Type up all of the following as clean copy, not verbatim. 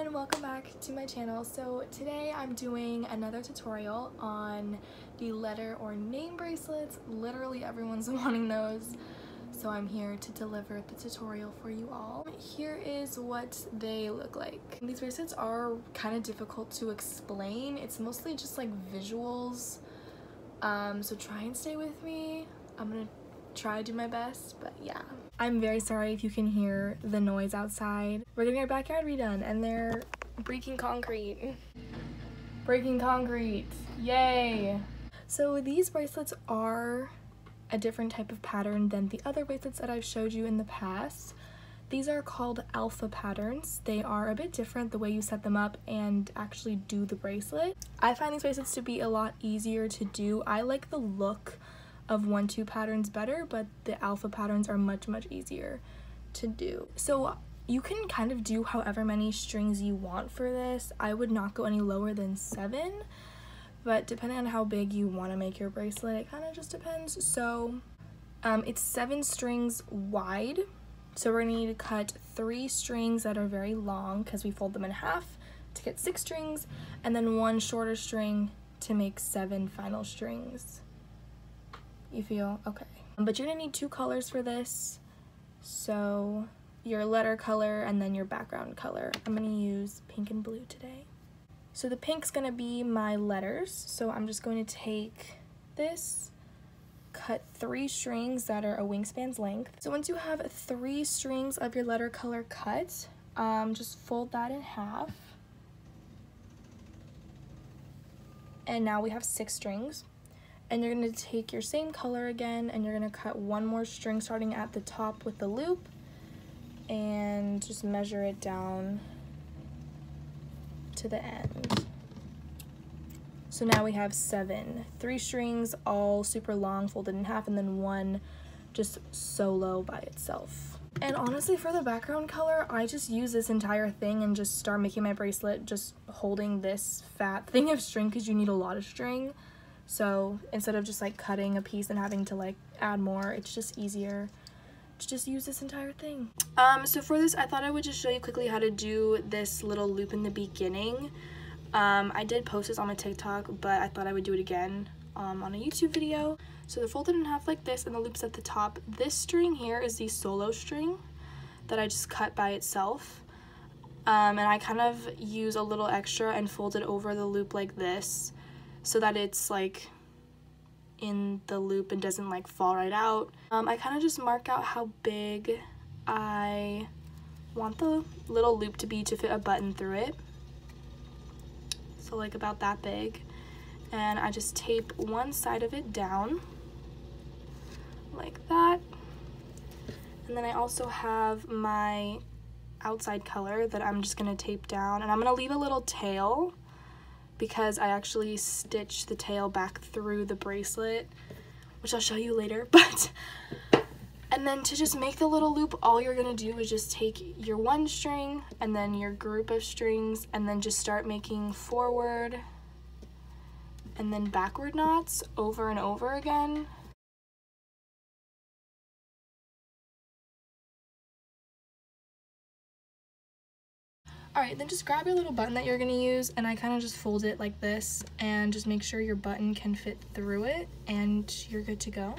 everyone, welcome back to my channel. So today I'm doing another tutorial on the letter or name bracelets. Literally everyone's wanting those, so I'm here to deliver the tutorial for you all. Here is what they look like. These bracelets are kind of difficult to explain. It's mostly just like visuals, so try and stay with me. I'm gonna try to do my best, but yeah. I'm very sorry if you can hear the noise outside. We're getting our backyard redone and they're breaking concrete. Breaking concrete, yay! So these bracelets are a different type of pattern than the other bracelets that I've showed you in the past. These are called alpha patterns. They are a bit different the way you set them up and actually do the bracelet. I find these bracelets to be a lot easier to do. I like the look of 1-2 patterns better, but the alpha patterns are much easier to do. So you can kind of do however many strings you want for this. I would not go any lower than 7, but depending on how big you want to make your bracelet, it kind of just depends. So it's 7 strings wide, so we're gonna need to cut 3 strings that are very long because we fold them in half to get 6 strings, and then 1 shorter string to make 7 final strings. You feel? Okay. But you're gonna need 2 colors for this. So your letter color and then your background color. I'm gonna use pink and blue today. So the pink's gonna be my letters. So I'm just going to take this, cut 3 strings that are a wingspan's length. So once you have 3 strings of your letter color cut, just fold that in half. And now we have 6 strings. And you're going to take your same color again and you're going to cut 1 more string starting at the top with the loop and just measure it down to the end. So now we have 7. 3 strings all super long folded in half and then 1 just solo by itself. And honestly, for the background color, I just use this entire thing and just start making my bracelet just holding this fat thing of string because you need a lot of string. So instead of just like cutting a piece and having to like add more, it's just easier to just use this entire thing. So for this, I thought I would just show you quickly how to do this little loop in the beginning. I did post this on my TikTok, but I thought I would do it again on a YouTube video. So they're folded in half like this and the loop's at the top. This string here is the solo string that I just cut by itself. And I kind of use a little extra and fold it over the loop like this, so that it's like in the loop and doesn't like fall right out. I kind of just mark out how big I want the little loop to be to fit a button through it. So like about that big. And I just tape one side of it down like that. And then I also have my outside color that I'm just gonna tape down, and I'm gonna leave a little tail because I actually stitched the tail back through the bracelet, which I'll show you later. And then to just make the little loop, all you're gonna do is just take your 1 string and then your group of strings and then just start making forward and then backward knots over and over again. Alright, then just grab your little button that you're going to use, and I kind of just fold it like this and just make sure your button can fit through it and you're good to go.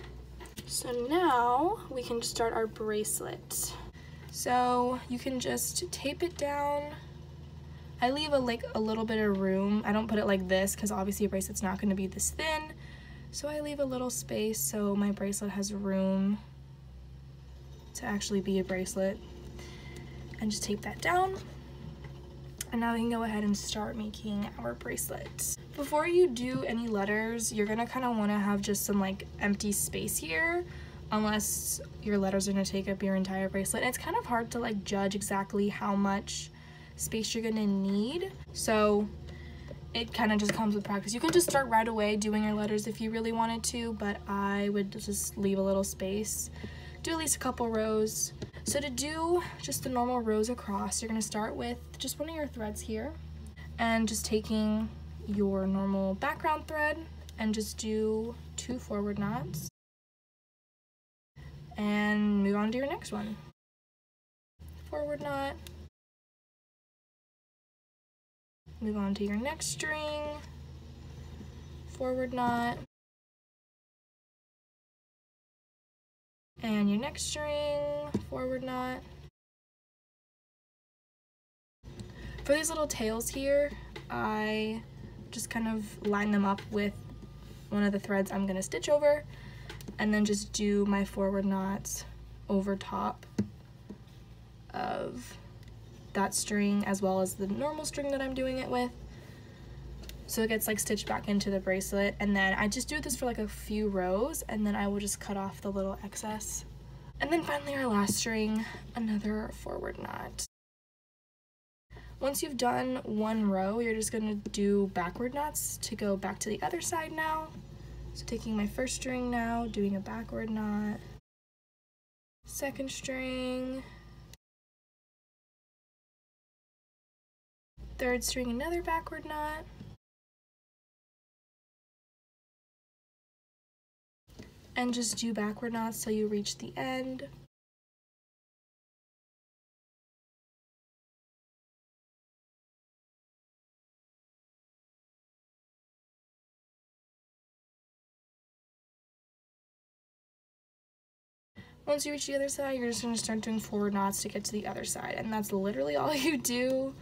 So now we can start our bracelet. So you can just tape it down. I leave a little bit of room. I don't put it like this because obviously a bracelet's not going to be this thin. So I leave a little space so my bracelet has room to actually be a bracelet. And just tape that down. And now we can go ahead and start making our bracelets. Before you do any letters, you're gonna kind of want to have just some like empty space here, unless your letters are gonna take up your entire bracelet. And it's kind of hard to like judge exactly how much space you're gonna need. So it kind of just comes with practice. You can just start right away doing your letters if you really wanted to, but I would just leave a little space. Do at least a couple rows. So to do just the normal rows across, you're going to start with just one of your threads here and just taking your normal background thread and just do 2 forward knots and move on to your next one. Forward knot, Move on to your next string, forward knot, and your next string, forward knot. For these little tails here, I just kind of line them up with one of the threads I'm gonna stitch over, and then just do my forward knots over top of that string as well as the normal string that I'm doing it with. So it gets like stitched back into the bracelet, and then I just do this for like a few rows, and then I will just cut off the little excess. And then finally our last string, another forward knot. Once you've done one row, you're just gonna do backward knots to go back to the other side now. So taking my first string now, doing a backward knot, second string, third string, another backward knot, and just do backward knots till you reach the end. Once you reach the other side, you're just going to start doing forward knots to get to the other side, and that's literally all you do.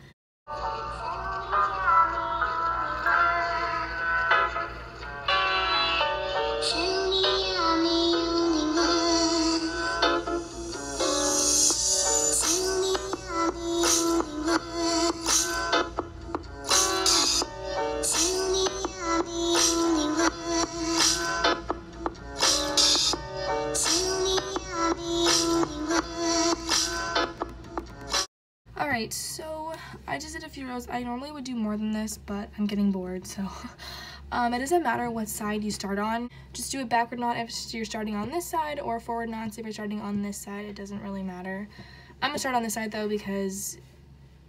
Alright, so I just did a few rows. I normally would do more than this, but I'm getting bored, so it doesn't matter what side you start on. Just do a backward knot if you're starting on this side, or forward knots if you're starting on this side. It doesn't really matter. I'm gonna start on this side though because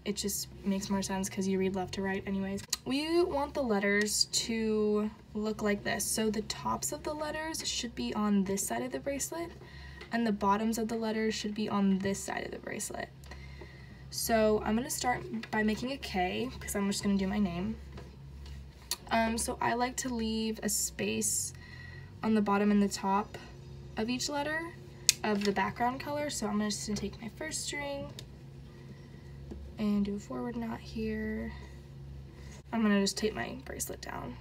it just makes more sense because you read left to right anyways. We want the letters to look like this. So the tops of the letters should be on this side of the bracelet, and the bottoms of the letters should be on this side of the bracelet. So I'm gonna start by making a K because I'm just gonna do my name. So I like to leave a space on the bottom and the top of each letter of the background color. So I'm just gonna take my first string and do a forward knot here. I'm gonna just tape my bracelet down.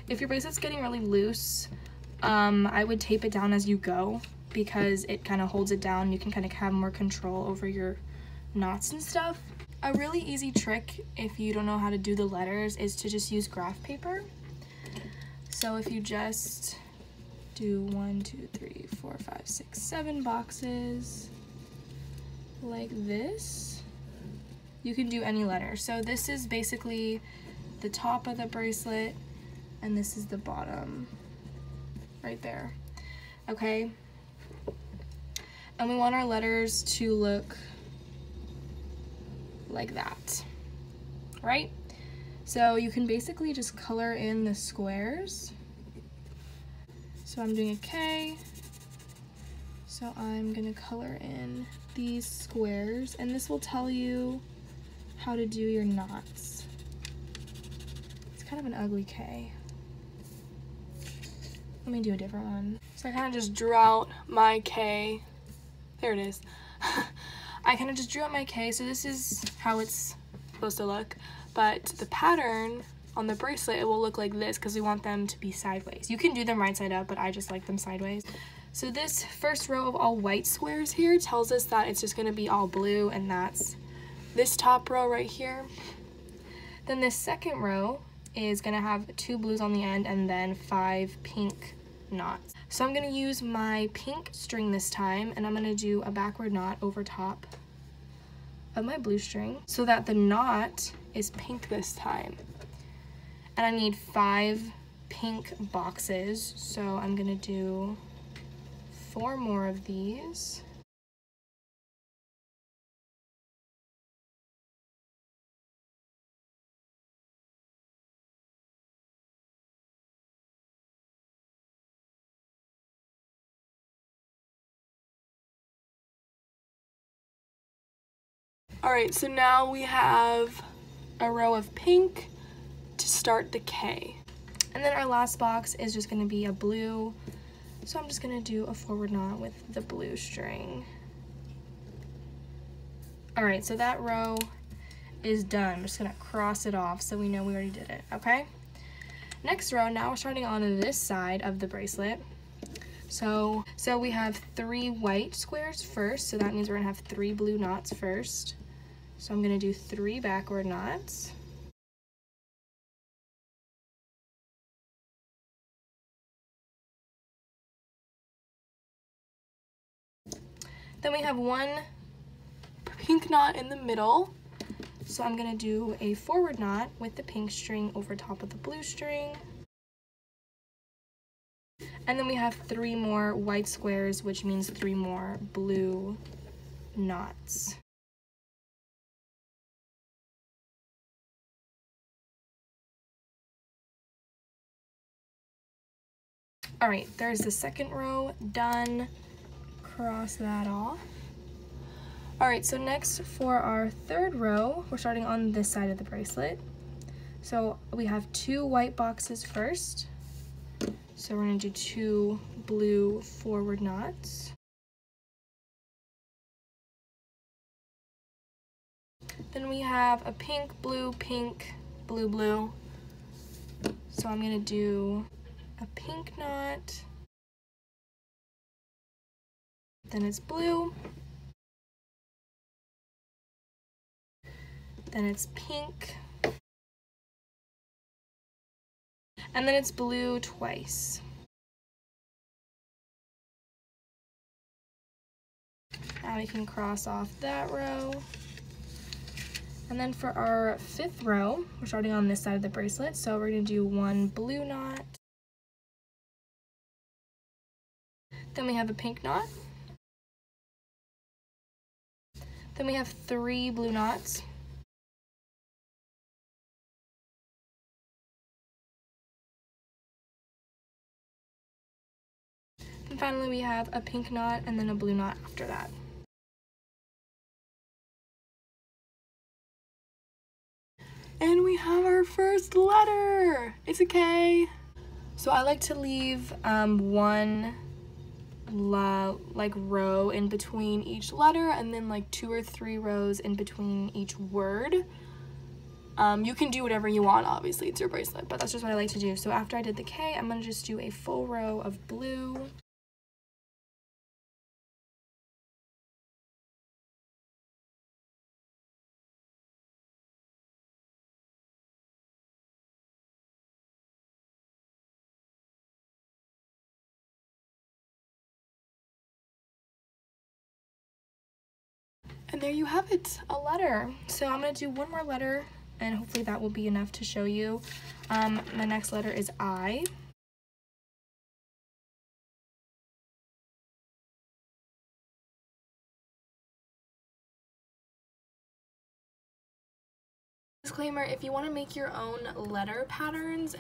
If your bracelet's getting really loose, I would tape it down as you go because it kind of holds it down. You can kind of have more control over your knots and stuff. A really easy trick if you don't know how to do the letters is to just use graph paper. So if you just do 1, 2, 3, 4, 5, 6, 7 boxes like this, you can do any letter. So this is basically the top of the bracelet, and this is the bottom right there. Okay, and we want our letters to look like that, right? So you can basically just color in the squares. So I'm doing a K, so I'm gonna color in these squares, and this will tell you how to do your knots. It's kind of an ugly K. Let me do a different one. So I kind of just drew out my K. There it is. I kind of just drew out my K, so this is how it's supposed to look, but the pattern on the bracelet, it will look like this because we want them to be sideways. You can do them right side up, but I just like them sideways. So this first row of all white squares here tells us that it's just going to be all blue, and that's this top row right here. Then this second row is going to have 2 blues on the end and then 5 pink knots. So I'm going to use my pink string this time, and I'm going to do a backward knot over top of my blue string so that the knot is pink this time. And I need 5 pink boxes, so I'm going to do 4 more of these. Alright, so now we have a row of pink to start the K. And then our last box is just gonna be a blue. So I'm just gonna do a forward knot with the blue string. All right, so that row is done. I'm just gonna cross it off so we know we already did it, okay? Next row, now we're starting on this side of the bracelet. So we have 3 white squares first, so that means we're gonna have 3 blue knots first. So I'm gonna do 3 backward knots. Then we have 1 pink knot in the middle. So I'm gonna do a forward knot with the pink string over top of the blue string. And then we have 3 more white squares, which means 3 more blue knots. All right, there's the second row done. Cross that off. All right, so next for our third row, we're starting on this side of the bracelet. So we have 2 white boxes first. So we're gonna do 2 blue forward knots. Then we have a pink, blue, blue, blue. So I'm gonna do a pink knot, then it's blue, then it's pink, and then it's blue twice. Now we can cross off that row. And then for our 5th row, we're starting on this side of the bracelet, so we're gonna do 1 blue knot. Then we have a pink knot. Then we have 3 blue knots. And finally we have a pink knot and then a blue knot after that. And we have our first letter. It's a K. So I like to leave one row in between each letter and then like 2 or 3 rows in between each word. You can do whatever you want, obviously, it's your bracelet, but that's just what I like to do. So after I did the K, I'm gonna just do a full row of blue. And there you have it, a letter. So I'm gonna do 1 more letter and hopefully that will be enough to show you. My next letter is I. Disclaimer, if you want to make your own letter patterns,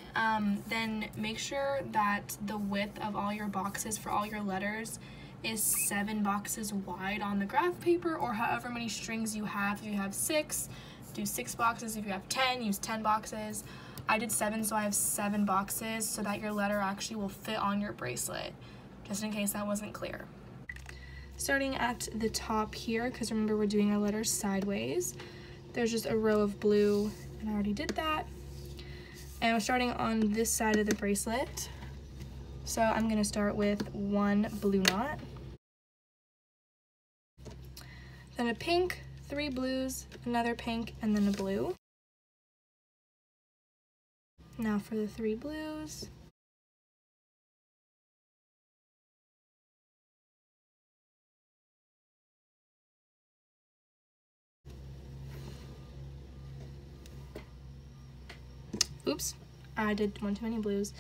then make sure that the width of all your boxes for all your letters is 7 boxes wide on the graph paper, or however many strings you have. If you have 6, do 6 boxes. If you have 10, use 10 boxes. I did 7, so I have 7 boxes so that your letter actually will fit on your bracelet, just in case that wasn't clear. Starting at the top here, because remember we're doing our letters sideways, there's just a row of blue, and I already did that. And we're starting on this side of the bracelet. So I'm gonna start with 1 blue knot, then a pink, 3 blues, another pink, and then a blue. Now for the 3 blues. Oops, I did one too many blues.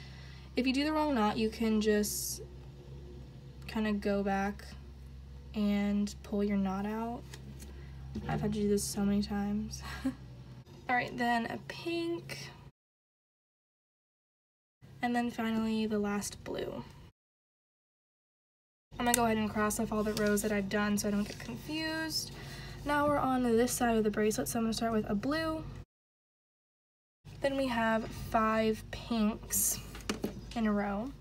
If you do the wrong knot, you can just kind of go back and pull your knot out. I've had to do this so many times. All right, then a pink, and then finally the last blue. I'm gonna go ahead and cross off all the rows that I've done so I don't get confused. Now we're on this side of the bracelet, so I'm gonna start with a blue, Then we have 5 pinks in a row.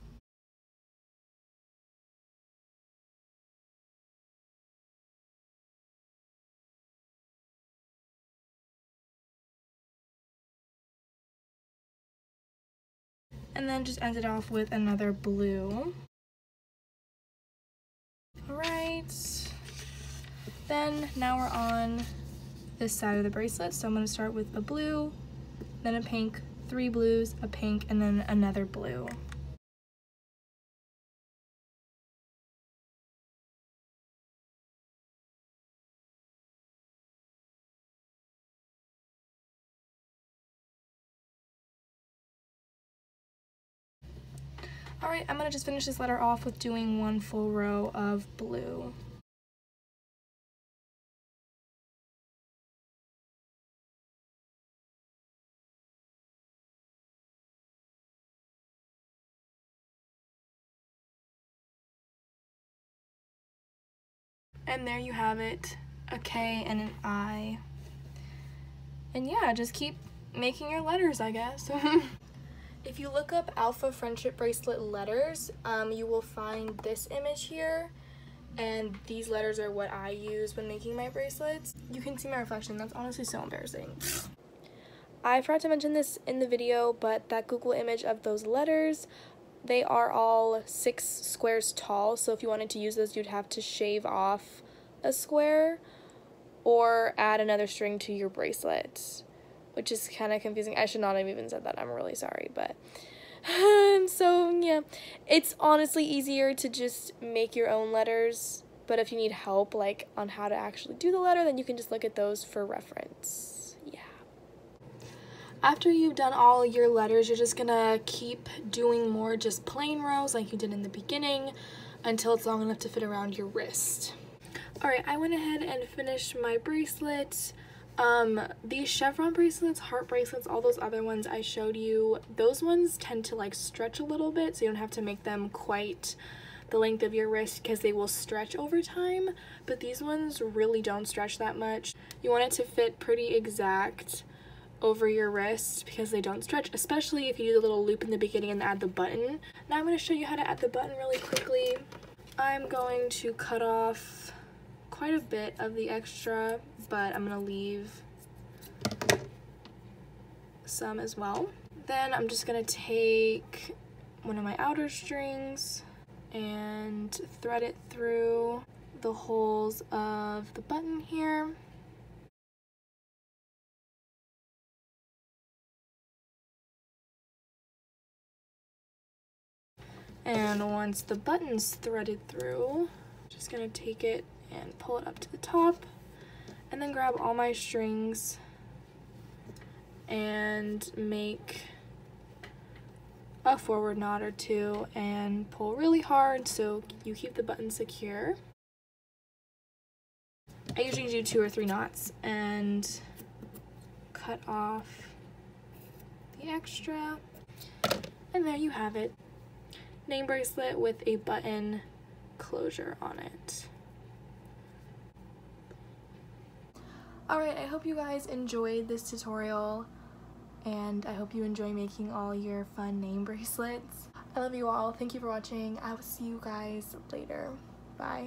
And then just end it off with another blue. Alright. Then now we're on this side of the bracelet. So I'm going to start with a blue, then a pink, 3 blues, a pink, and then another blue. Alright, I'm going to just finish this letter off with doing 1 full row of blue. And there you have it, a K and an I. And yeah, just keep making your letters, I guess. If you look up Alpha Friendship Bracelet letters, you will find this image here. And these letters are what I use when making my bracelets. You can see my reflection. That's honestly so embarrassing. I forgot to mention this in the video, but that Google image of those letters, they are all 6 squares tall. So if you wanted to use those, you'd have to shave off a square or add another string to your bracelet, which is kind of confusing. I should not have even said that. I'm really sorry, but so yeah, it's honestly easier to just make your own letters, but if you need help like on how to actually do the letter, then you can just look at those for reference. Yeah. After you've done all your letters, you're just gonna keep doing more just plain rows like you did in the beginning until it's long enough to fit around your wrist. Alright, I went ahead and finished my bracelet. These chevron bracelets, heart bracelets, all those other ones I showed you, those ones tend to like stretch a little bit, so you don't have to make them quite the length of your wrist because they will stretch over time, but these ones really don't stretch that much. You want it to fit pretty exact over your wrist because they don't stretch, especially if you do the little loop in the beginning and add the button. Now I'm going to show you how to add the button really quickly. I'm going to cut off quite a bit of the extra, but I'm gonna leave some as well. Then I'm just gonna take one of my outer strings and thread it through the holes of the button here. And once the button's threaded through, I'm just gonna take it and pull it up to the top, and then grab all my strings and make a forward knot or 2 and pull really hard so you keep the button secure. I usually do 2 or 3 knots and cut off the extra, and there you have it. Name bracelet with a button closure on it. Alright, I hope you guys enjoyed this tutorial, and I hope you enjoy making all your fun name bracelets. I love you all. Thank you for watching. I will see you guys later. Bye.